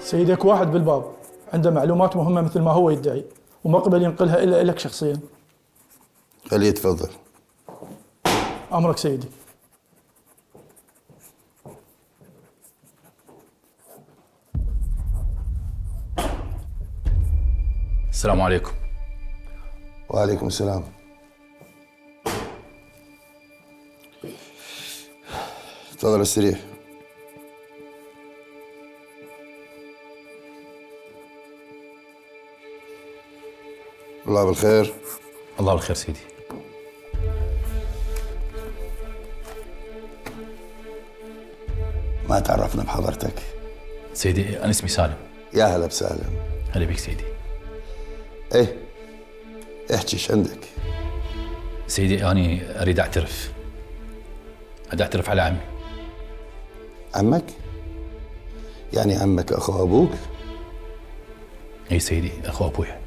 سيدك واحد بالباب عنده معلومات مهمة مثل ما هو يدعي، وما قبل ينقلها إلا إلك شخصيا. خليه يتفضل. أمرك سيدي. السلام عليكم. وعليكم السلام. تفضل استريح. الله بالخير. الله بالخير سيدي. ما تعرفنا بحضرتك. سيدي أنا اسمي سالم. يا هلا بسالم. هلا بك سيدي. ايه احكي ايش عندك؟ سيدي أنا أريد أعترف على عمي. عمك؟ يعني عمك اخو ابوك؟ اي سيدي، اخو ابويا.